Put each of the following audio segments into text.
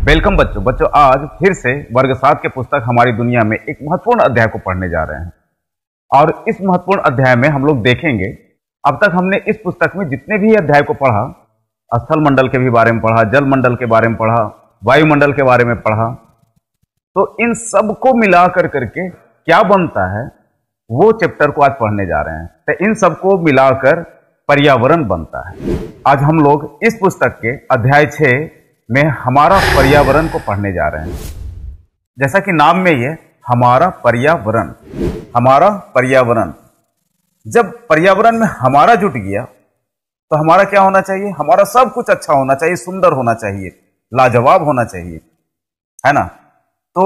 Welcome बच्चों। आज फिर से वर्ग 7 के पुस्तक हमारी दुनिया में एक महत्वपूर्ण अध्याय को पढ़ने जा रहे हैं और इस महत्वपूर्ण अध्याय में हम लोग देखेंगे, अब तक हमने इस पुस्तक में जितने भी अध्याय को पढ़ा, स्थल मंडल के भी बारे में पढ़ा, जल मंडल के बारे में पढ़ा, वायुमंडल के बारे में पढ़ा, तो इन सबको मिला करके क्या बनता है वो चैप्टर को आज पढ़ने जा रहे हैं। तो इन सबको मिलाकर पर्यावरण बनता है। आज हम लोग इस पुस्तक के अध्याय 6 में हमारा पर्यावरण को पढ़ने जा रहे हैं। जैसा कि नाम में ये हमारा पर्यावरण, हमारा पर्यावरण, जब पर्यावरण में हमारा जुट गया तो हमारा क्या होना चाहिए? हमारा सब कुछ अच्छा होना चाहिए, सुंदर होना चाहिए, लाजवाब होना चाहिए, है ना। तो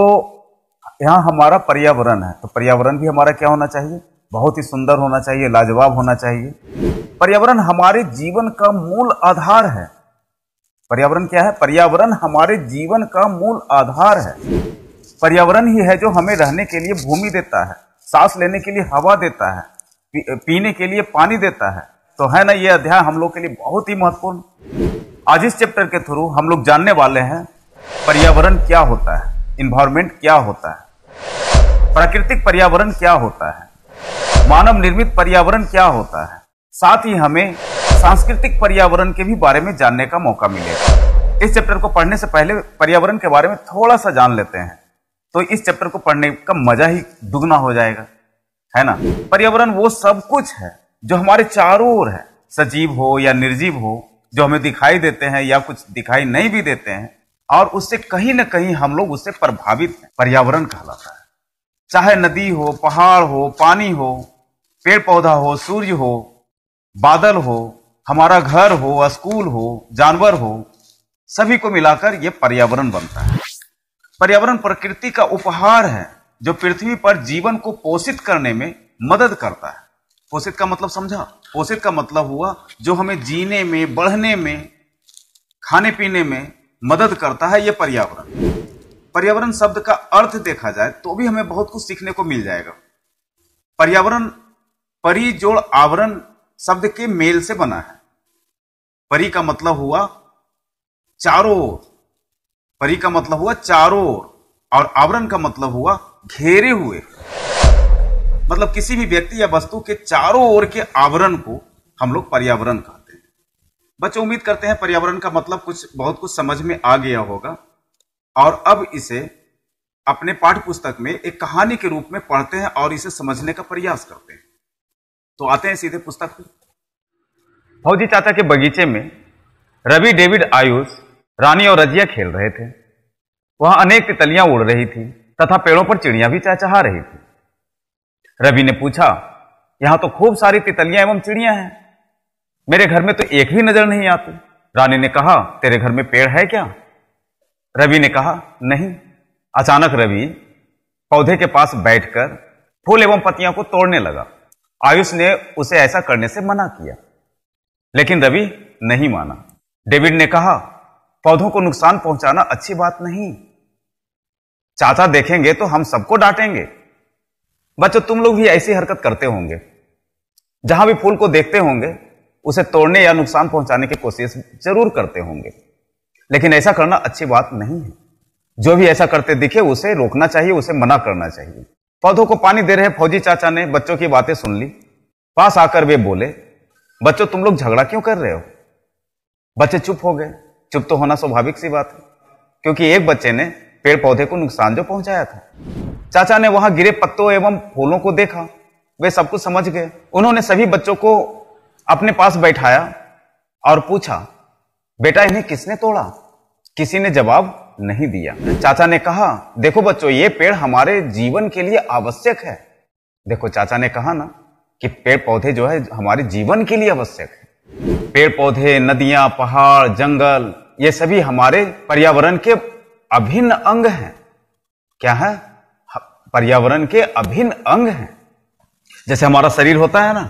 यहां हमारा पर्यावरण है, तो पर्यावरण भी हमारा क्या होना चाहिए? बहुत ही सुंदर होना चाहिए, लाजवाब होना चाहिए। पर्यावरण हमारे जीवन का मूल आधार है। पर्यावरण क्या है? पर्यावरण हमारे जीवन का मूल आधार है। पर्यावरण ही है जो हमें रहने के लिए भूमि देता है, सांस लेने के लिए हवा देता है, पीने के लिए पानी देता है। तो है ना, ये अध्याय हम लोग के लिए बहुत ही महत्वपूर्ण। आज इस चैप्टर के थ्रू हम लोग जानने वाले हैं पर्यावरण क्या होता है, इन्वायरमेंट क्या होता है, प्राकृतिक पर्यावरण क्या होता है, मानव निर्मित पर्यावरण क्या होता है। साथ ही हमें सांस्कृतिक पर्यावरण के भी बारे में जानने का मौका मिलेगा। इस चैप्टर को पढ़ने से पहले पर्यावरण के बारे में थोड़ा सा जान लेते हैं, तो इस चैप्टर को पढ़ने का मजा ही दुगना हो जाएगा, है ना। पर्यावरण वो सब कुछ है जो हमारे चारों ओर है, सजीव हो या निर्जीव हो, जो हमें दिखाई देते हैं या कुछ दिखाई नहीं भी देते हैं, और उससे कहीं ना कहीं हम लोग उससे प्रभावित हैं। पर्यावरण कहलाता है। चाहे नदी हो, पहाड़ हो, पानी हो, पेड़ पौधा हो, सूर्य हो, बादल हो, हमारा घर हो, स्कूल हो, जानवर हो, सभी को मिलाकर यह पर्यावरण बनता है। पर्यावरण प्रकृति का उपहार है जो पृथ्वी पर जीवन को पोषित करने में मदद करता है। पोषित का मतलब समझा? पोषित का मतलब हुआ जो हमें जीने में, बढ़ने में, खाने पीने में मदद करता है, यह पर्यावरण। पर्यावरण शब्द का अर्थ देखा जाए तो भी हमें बहुत कुछ सीखने को मिल जाएगा। पर्यावरण परि जोड़ आवरण शब्द के मेल से बना है। परि का मतलब हुआ चारों ओर, परि का मतलब हुआ चारों ओर, और आवरण का मतलब हुआ घेरे हुए। मतलब किसी भी व्यक्ति या वस्तु के चारों ओर के आवरण को हम लोग पर्यावरण कहते हैं। बच्चों, उम्मीद करते हैं पर्यावरण का मतलब बहुत कुछ समझ में आ गया होगा, और अब इसे अपने पाठ्य पुस्तक में एक कहानी के रूप में पढ़ते हैं और इसे समझने का प्रयास करते हैं। तो आते हैं सीधे पुस्तक पे। फौजी चाचा के बगीचे में रवि, डेविड, आयुष, रानी और रजिया खेल रहे थे। वहां अनेक तितलियां उड़ रही थी तथा पेड़ों पर चिड़ियां भी चहचहा रही थी। रवि ने पूछा, यहां तो खूब सारी तितलियां एवं चिड़ियां हैं, मेरे घर में तो एक भी नजर नहीं आती। रानी ने कहा, तेरे घर में पेड़ है क्या? रवि ने कहा, नहीं। अचानक रवि पौधे के पास बैठकर फूल एवं पत्तियों को तोड़ने लगा। आयुष ने उसे ऐसा करने से मना किया, लेकिन रवि नहीं माना। डेविड ने कहा, पौधों को नुकसान पहुंचाना अच्छी बात नहीं, चाचा देखेंगे तो हम सबको डांटेंगे। बच्चों, तुम लोग भी ऐसी हरकत करते होंगे, जहां भी फूल को देखते होंगे उसे तोड़ने या नुकसान पहुंचाने की कोशिश जरूर करते होंगे, लेकिन ऐसा करना अच्छी बात नहीं है। जो भी ऐसा करते दिखे उसे रोकना चाहिए, उसे मना करना चाहिए। पौधों को पानी दे रहे फौजी चाचा ने बच्चों की बातें सुन ली। पास आकर वे बोले, बच्चों तुम लोग झगड़ा क्यों कर रहे हो? बच्चे चुप हो गए। चुप तो होना स्वाभाविक सी बात है, क्योंकि एक बच्चे ने पेड़ पौधे को नुकसान जो पहुंचाया था। चाचा ने वहां गिरे पत्तों एवं फूलों को देखा, वे सब कुछ समझ गए। उन्होंने सभी बच्चों को अपने पास बैठाया और पूछा, बेटा इन्हें किसने तोड़ा? किसी ने जवाब नहीं दिया। चाचा ने कहा, देखो बच्चों, ये पेड़ हमारे जीवन के लिए आवश्यक है। देखो, चाचा ने कहा ना कि पेड़ पौधे जो है हमारे जीवन के लिए आवश्यक है। पेड़ पौधे, नदियां, पहाड़, जंगल, ये सभी हमारे पर्यावरण के अभिन्न अंग हैं। क्या है? पर्यावरण के अभिन्न अंग हैं। जैसे हमारा शरीर होता है ना,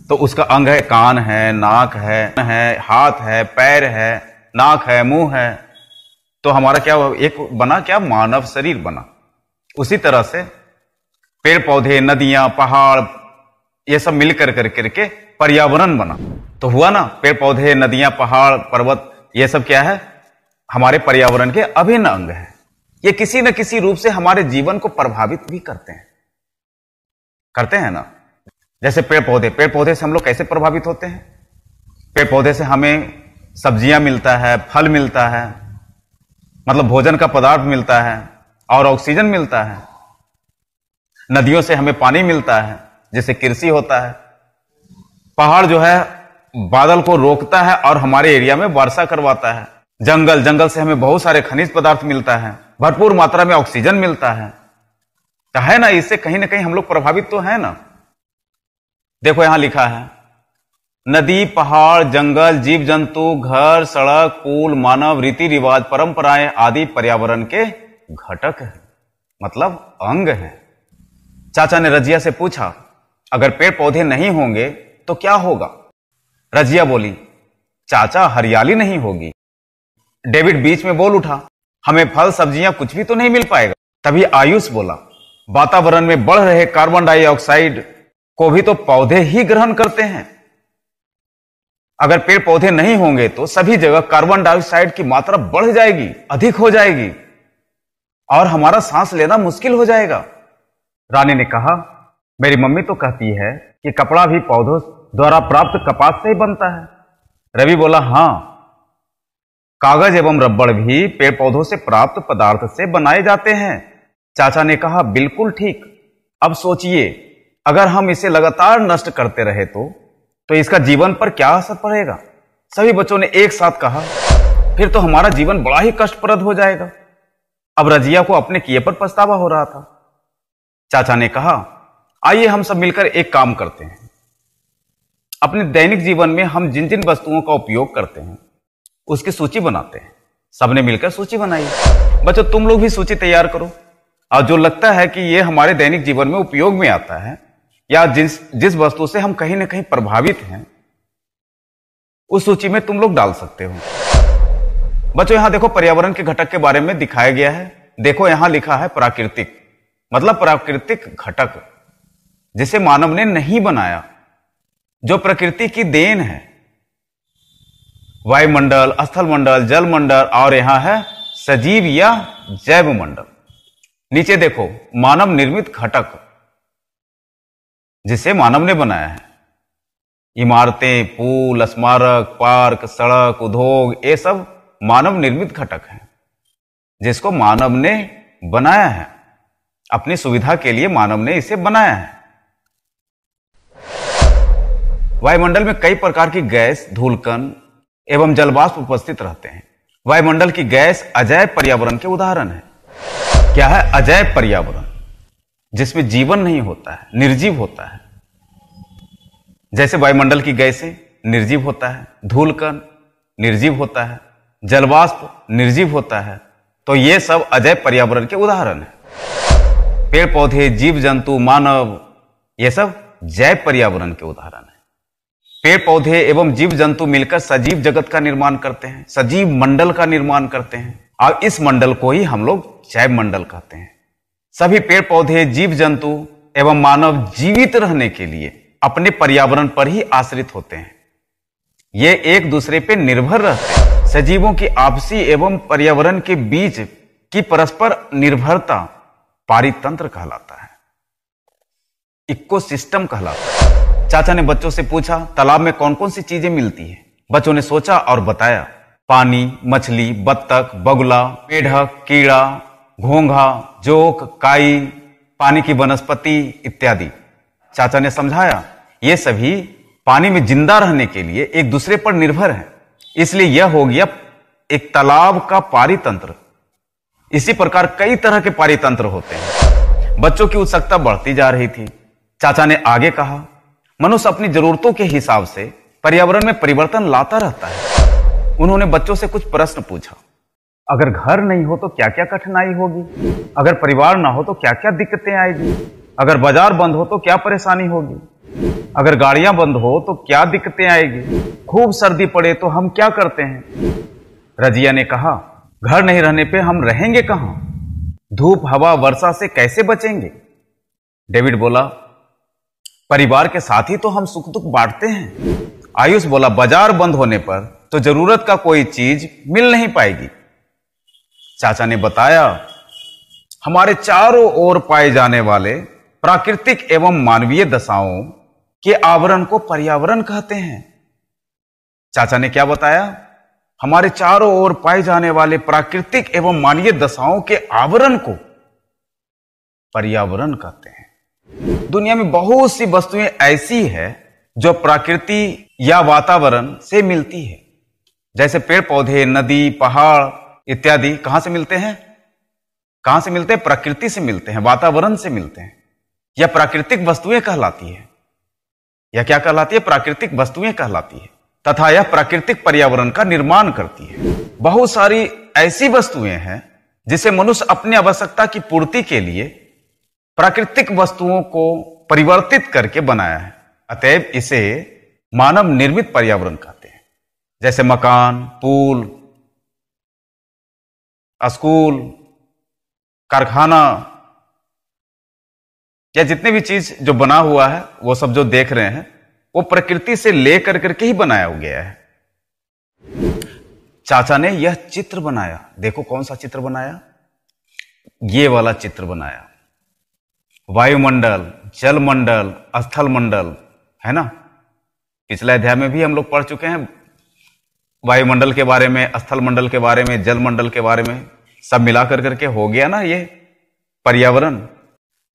तो उसका अंग है, कान है, नाक है, हाथ है, पैर है, नाक है, मुंह है। तो हमारा क्या एक बना, क्या मानव शरीर बना। उसी तरह से पेड़ पौधे, नदियां, पहाड़, ये सब मिलकर करके पर्यावरण बना। तो हुआ ना, पेड़ पौधे, नदियां, पहाड़, पर्वत, ये सब क्या है? हमारे पर्यावरण के अभिन्न अंग हैं। ये किसी न किसी रूप से हमारे जीवन को प्रभावित भी करते हैं ना। जैसे पेड़ पौधे से हम लोग कैसे प्रभावित होते हैं? पेड़ पौधे से हमें सब्जियां मिलता है, फल मिलता है, मतलब भोजन का पदार्थ मिलता है और ऑक्सीजन मिलता है। नदियों से हमें पानी मिलता है जिससे कृषि होता है। पहाड़ जो है बादल को रोकता है और हमारे एरिया में वर्षा करवाता है। जंगल से हमें बहुत सारे खनिज पदार्थ मिलता है, भरपूर मात्रा में ऑक्सीजन मिलता है। तो है ना, इससे कहीं ना कहीं हम लोग प्रभावित तो है ना। देखो यहां लिखा है, नदी, पहाड़, जंगल, जीव जंतु, घर, सड़क, पुल, मानव, रीति रिवाज, परंपराएं आदि पर्यावरण के घटक हैं, मतलब अंग हैं। चाचा ने रजिया से पूछा, अगर पेड़ पौधे नहीं होंगे तो क्या होगा? रजिया बोली, चाचा हरियाली नहीं होगी। डेविड बीच में बोल उठा, हमें फल सब्जियां कुछ भी तो नहीं मिल पाएगा। तभी आयुष बोला, वातावरण में बढ़ रहे कार्बन डाइऑक्साइड को भी तो पौधे ही ग्रहण करते हैं। अगर पेड़ पौधे नहीं होंगे तो सभी जगह कार्बन डाइऑक्साइड की मात्रा बढ़ जाएगी, अधिक हो जाएगी और हमारा सांस लेना मुश्किल हो जाएगा। रानी ने कहा, मेरी मम्मी तो कहती है कि कपड़ा भी पौधों द्वारा प्राप्त कपास से ही बनता है। रवि बोला, हां, कागज एवं रबड़ भी पेड़ पौधों से प्राप्त पदार्थ से बनाए जाते हैं। चाचा ने कहा, बिल्कुल ठीक। अब सोचिए, अगर हम इसे लगातार नष्ट करते रहे तो इसका जीवन पर क्या असर पड़ेगा? सभी बच्चों ने एक साथ कहा, फिर तो हमारा जीवन बड़ा ही कष्टप्रद हो जाएगा। अब रजिया को अपने किए पर पछतावा हो रहा था। चाचा ने कहा, आइए हम सब मिलकर एक काम करते हैं। अपने दैनिक जीवन में हम जिन जिन वस्तुओं का उपयोग करते हैं उसकी सूची बनाते हैं। सबने मिलकर सूची बनाई। बच्चों, तुम लोग भी सूची तैयार करो और जो लगता है कि ये हमारे दैनिक जीवन में उपयोग में आता है या जिस वस्तु से हम कहीं ना कहीं प्रभावित हैं, उस सूची में तुम लोग डाल सकते हो। बच्चों, यहां देखो पर्यावरण के घटक के बारे में दिखाया गया है। देखो यहां लिखा है प्राकृतिक, मतलब प्राकृतिक घटक जिसे मानव ने नहीं बनाया, जो प्रकृति की देन है। वायुमंडल, स्थलमंडल, जलमंडल और यहां है सजीव या जैव मंडल। नीचे देखो मानव निर्मित घटक जिसे मानव ने बनाया है। इमारतें, पुल, स्मारक, पार्क, सड़क, उद्योग, ये सब मानव निर्मित घटक हैं जिसको मानव ने बनाया है। अपनी सुविधा के लिए मानव ने इसे बनाया है। वायुमंडल में कई प्रकार की गैस, धूलकण एवं जलवाष्प उपस्थित रहते हैं। वायुमंडल की गैस अजैव पर्यावरण के उदाहरण है। क्या है अजैव पर्यावरण? जिसमें जीवन नहीं होता है, निर्जीव होता है। जैसे वायुमंडल की गैसें निर्जीव होता है, धूलकण निर्जीव होता है, जलवाष्प निर्जीव होता है। तो ये सब अजैव पर्यावरण के उदाहरण है। पेड़ पौधे, जीव जंतु, मानव, ये सब जैव पर्यावरण के उदाहरण है। पेड़ पौधे एवं जीव जंतु मिलकर सजीव जगत का निर्माण करते हैं, सजीव मंडल का निर्माण करते हैं और इस मंडल को ही हम लोग जैव मंडल कहते हैं। सभी पेड़ पौधे, जीव जंतु एवं मानव जीवित रहने के लिए अपने पर्यावरण पर ही आश्रित होते हैं। ये एक दूसरे पर निर्भर रहते हैं। सजीवों की आपसी एवं पर्यावरण के बीच की परस्पर निर्भरता पारितंत्र कहलाता है, इकोसिस्टम कहलाता है। चाचा ने बच्चों से पूछा, तालाब में कौन कौन सी चीजें मिलती हैं? बच्चों ने सोचा और बताया, पानी, मछली, बत्तख, बगुला, मेढक, कीड़ा, घोंघा, जोक, काई, पानी की वनस्पति इत्यादि। चाचा ने समझाया, ये सभी पानी में जिंदा रहने के लिए एक दूसरे पर निर्भर हैं, इसलिए यह हो गया एक तालाब का पारितंत्र। इसी प्रकार कई तरह के पारितंत्र होते हैं। बच्चों की उत्सुकता बढ़ती जा रही थी। चाचा ने आगे कहा, मनुष्य अपनी जरूरतों के हिसाब से पर्यावरण में परिवर्तन लाता रहता है। उन्होंने बच्चों से कुछ प्रश्न पूछा। अगर घर नहीं हो तो क्या क्या कठिनाई होगी? अगर परिवार ना हो तो क्या क्या दिक्कतें आएगी? अगर बाजार बंद हो तो क्या परेशानी होगी? अगर गाड़ियां बंद हो तो क्या दिक्कतें आएगी? खूब सर्दी पड़े तो हम क्या करते हैं? रजिया ने कहा, घर नहीं रहने पे हम रहेंगे कहां? धूप, हवा, वर्षा से कैसे बचेंगे? डेविड बोला, परिवार के साथ ही तो हम सुख दुख बांटते हैं। आयुष बोला, बाजार बंद होने पर तो जरूरत का कोई चीज मिल नहीं पाएगी, चाचा ने बताया, हमारे चारों ओर पाए जाने वाले प्राकृतिक एवं मानवीय दशाओं के आवरण को पर्यावरण कहते हैं। चाचा ने क्या बताया? हमारे चारों ओर पाए जाने वाले प्राकृतिक एवं मानवीय दशाओं के आवरण को पर्यावरण कहते हैं। दुनिया में बहुत सी वस्तुएं ऐसी है जो प्रकृति या वातावरण से मिलती है, जैसे पेड़ पौधे, नदी, पहाड़ इत्यादि कहां से मिलते हैं? कहां से मिलते हैं? प्रकृति से मिलते हैं, वातावरण से मिलते हैं। यह प्राकृतिक वस्तुएं कहलाती है। यह क्या कहलाती है? प्राकृतिक वस्तुएं कहलाती है, तथा यह प्राकृतिक पर्यावरण का निर्माण करती है। बहुत सारी ऐसी वस्तुएं हैं जिसे मनुष्य अपनी आवश्यकता की पूर्ति के लिए प्राकृतिक वस्तुओं को परिवर्तित करके बनाया है। अतएव इसे मानव निर्मित पर्यावरण कहते हैं। जैसे मकान, पुल, स्कूल, कारखाना या जितने भी चीज जो बना हुआ है, वो सब जो देख रहे हैं वो प्रकृति से लेकर करके ही बनाया गया है। चाचा ने यह चित्र बनाया। देखो कौन सा चित्र बनाया? ये वाला चित्र बनाया। वायुमंडल, जलमंडल, स्थल मंडल, है ना। पिछले अध्याय में भी हम लोग पढ़ चुके हैं वायुमंडल के बारे में, स्थल मंडल के बारे में, जलमंडल के बारे में, सब मिलाकर करके हो गया ना ये पर्यावरण।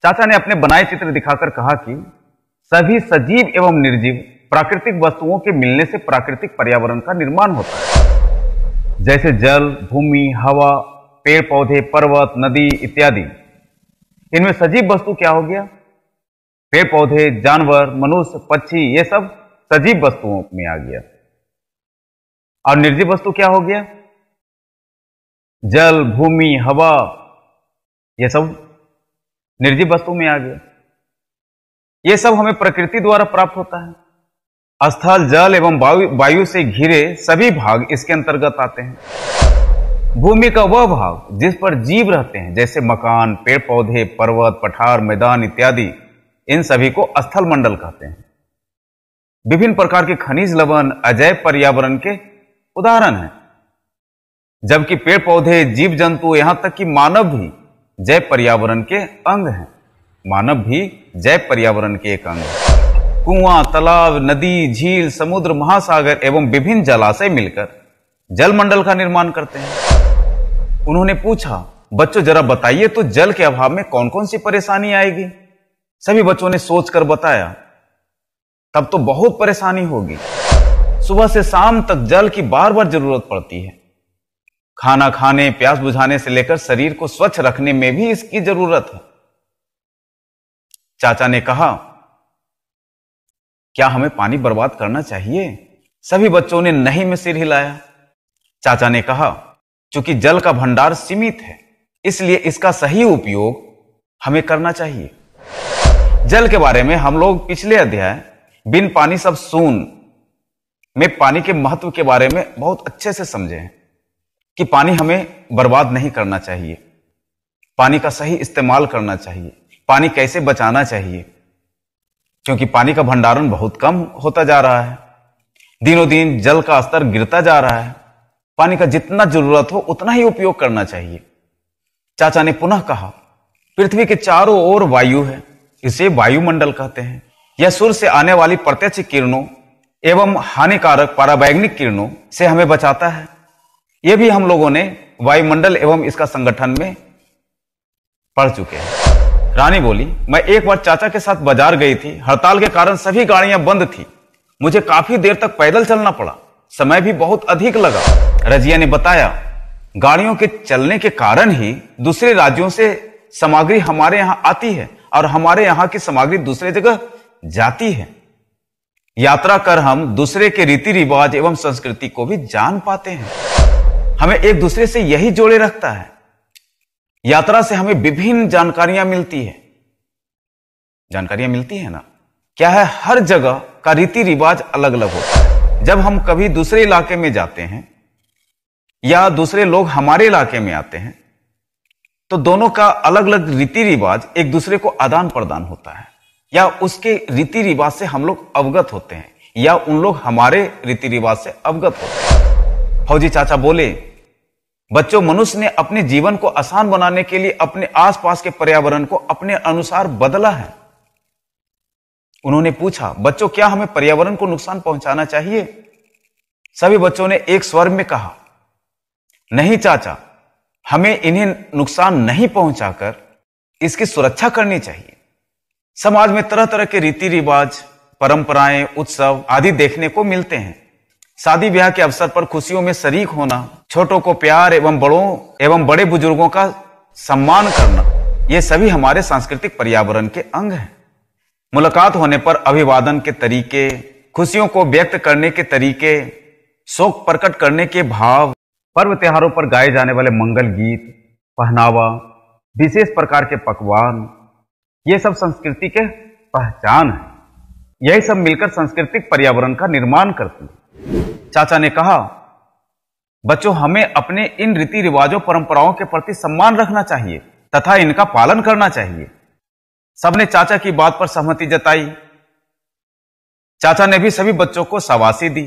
चाचा ने अपने बनाए चित्र दिखाकर कहा कि सभी सजीव एवं निर्जीव प्राकृतिक वस्तुओं के मिलने से प्राकृतिक पर्यावरण का निर्माण होता है। जैसे जल, भूमि, हवा, पेड़ पौधे, पर्वत, नदी इत्यादि। इनमें सजीव वस्तु क्या हो गया? पेड़ पौधे, जानवर, मनुष्य, पक्षी, ये सब सजीव वस्तुओं में आ गया। और निर्जीव वस्तु क्या हो गया? जल, भूमि, हवा, ये सब निर्जीव वस्तु में आ गया। ये सब हमें प्रकृति द्वारा प्राप्त होता है। स्थल, जल एवं वायु से घिरे सभी भाग इसके अंतर्गत आते हैं। भूमि का वह भाग जिस पर जीव रहते हैं, जैसे मकान, पेड़ पौधे, पर्वत, पठार, मैदान इत्यादि, इन सभी को स्थल मंडल कहते हैं। विभिन्न प्रकार के खनिज, लवण अजैव पर्यावरण के उदाहरण हैं, जबकि पेड़ पौधे, जीव जंतु, यहां तक कि मानव भी जैव पर्यावरण के अंग हैं। मानव भी जैव पर्यावरण के एक अंग है। कुआं, तालाब, नदी, झील, समुद्र, महासागर एवं विभिन्न जलाशय मिलकर जलमंडल का निर्माण करते हैं। उन्होंने पूछा, बच्चों जरा बताइए तो जल के अभाव में कौन कौन सी परेशानी आएगी? सभी बच्चों ने सोचकर बताया, तब तो बहुत परेशानी होगी। सुबह से शाम तक जल की बार बार जरूरत पड़ती है। खाना खाने, प्यास बुझाने से लेकर शरीर को स्वच्छ रखने में भी इसकी जरूरत है। चाचा ने कहा, क्या हमें पानी बर्बाद करना चाहिए? सभी बच्चों ने नहीं में सिर हिलाया। चाचा ने कहा, चूंकि जल का भंडार सीमित है, इसलिए इसका सही उपयोग हमें करना चाहिए। जल के बारे में हम लोग पिछले अध्याय बिन पानी सब सून में पानी के महत्व के बारे में बहुत अच्छे से समझे हैं कि पानी हमें बर्बाद नहीं करना चाहिए, पानी का सही इस्तेमाल करना चाहिए, पानी कैसे बचाना चाहिए, क्योंकि पानी का भंडारण बहुत कम होता जा रहा है। दिनों दिन जल का स्तर गिरता जा रहा है। पानी का जितना जरूरत हो उतना ही उपयोग करना चाहिए। चाचा ने पुनः कहा, पृथ्वी के चारों ओर वायु है, इसे वायुमंडल कहते हैं। यह सूर्य से आने वाली प्रत्यक्ष किरणों एवं हानिकारक पराबैंगनिक किरणों से हमें बचाता है। यह भी हम लोगों ने वायुमंडल एवं इसका संगठन में पढ़ चुके हैं। रानी बोली, मैं एक बार चाचा के साथ बाजार गई थी। हड़ताल के कारण सभी गाड़ियां बंद थी। मुझे काफी देर तक पैदल चलना पड़ा, समय भी बहुत अधिक लगा। रजिया ने बताया, गाड़ियों के चलने के कारण ही दूसरे राज्यों से सामग्री हमारे यहां आती है और हमारे यहां की सामग्री दूसरे जगह जाती है। यात्रा कर हम दूसरे के रीति रिवाज एवं संस्कृति को भी जान पाते हैं। हमें एक दूसरे से यही जोड़े रखता है। यात्रा से हमें विभिन्न जानकारियां मिलती है। जानकारियां मिलती है ना? क्या है, हर जगह का रीति रिवाज अलग अलग होता है। जब हम कभी दूसरे इलाके में जाते हैं या दूसरे लोग हमारे इलाके में आते हैं, तो दोनों का अलग अलग रीति रिवाज एक दूसरे को आदान प्रदान होता है, या उसके रीति रिवाज से हम लोग अवगत होते हैं, या उन लोग हमारे रीति रिवाज से अवगत होते हैं। फौजी चाचा बोले, बच्चों, मनुष्य ने अपने जीवन को आसान बनाने के लिए अपने आसपास के पर्यावरण को अपने अनुसार बदला है। उन्होंने पूछा, बच्चों क्या हमें पर्यावरण को नुकसान पहुंचाना चाहिए? सभी बच्चों ने एक स्वर में कहा, नहीं चाचा, हमें इन्हें नुकसान नहीं पहुंचाकर इसकी सुरक्षा करनी चाहिए। समाज में तरह तरह के रीति रिवाज, परंपराएं, उत्सव आदि देखने को मिलते हैं। शादी ब्याह के अवसर पर खुशियों में शरीक होना, छोटों को प्यार एवं बड़े बुजुर्गों का सम्मान करना, ये सभी हमारे सांस्कृतिक पर्यावरण के अंग हैं। मुलाकात होने पर अभिवादन के तरीके, खुशियों को व्यक्त करने के तरीके, शोक प्रकट करने के भाव, पर्व त्योहारों पर गाए जाने वाले मंगल गीत, पहनावा, विशेष प्रकार के पकवान, ये सब संस्कृति के पहचान है। यही सब मिलकर सांस्कृतिक पर्यावरण का निर्माण करती है। चाचा ने कहा, बच्चों हमें अपने इन रीति रिवाजों, परंपराओं के प्रति सम्मान रखना चाहिए तथा इनका पालन करना चाहिए। सबने चाचा की बात पर सहमति जताई। चाचा ने भी सभी बच्चों को शाबाशी दी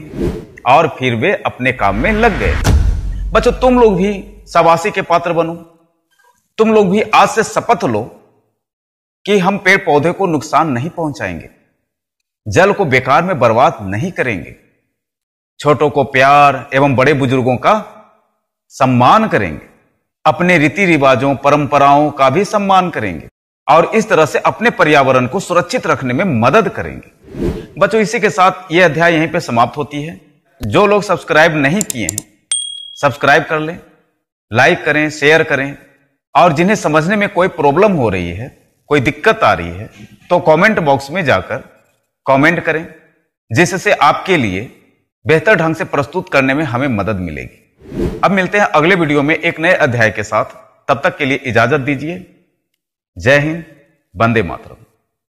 और फिर वे अपने काम में लग गए। बच्चों, तुम लोग भी शाबाशी के पात्र बनो। तुम लोग भी आज से शपथ लो कि हम पेड़ पौधे को नुकसान नहीं पहुंचाएंगे, जल को बेकार में बर्बाद नहीं करेंगे, छोटों को प्यार एवं बड़े बुजुर्गों का सम्मान करेंगे, अपने रीति रिवाजों, परंपराओं का भी सम्मान करेंगे और इस तरह से अपने पर्यावरण को सुरक्षित रखने में मदद करेंगे। बच्चों, इसी के साथ यह अध्याय यहीं पे समाप्त होती है। जो लोग सब्सक्राइब नहीं किए हैं, सब्सक्राइब कर लें, लाइक करें, शेयर करें और जिन्हें समझने में कोई प्रॉब्लम हो रही है, कोई दिक्कत आ रही है, तो कमेंट बॉक्स में जाकर कमेंट करें, जिससे आपके लिए बेहतर ढंग से प्रस्तुत करने में हमें मदद मिलेगी। अब मिलते हैं अगले वीडियो में एक नए अध्याय के साथ। तब तक के लिए इजाजत दीजिए। जय हिंद, वंदे मातरम।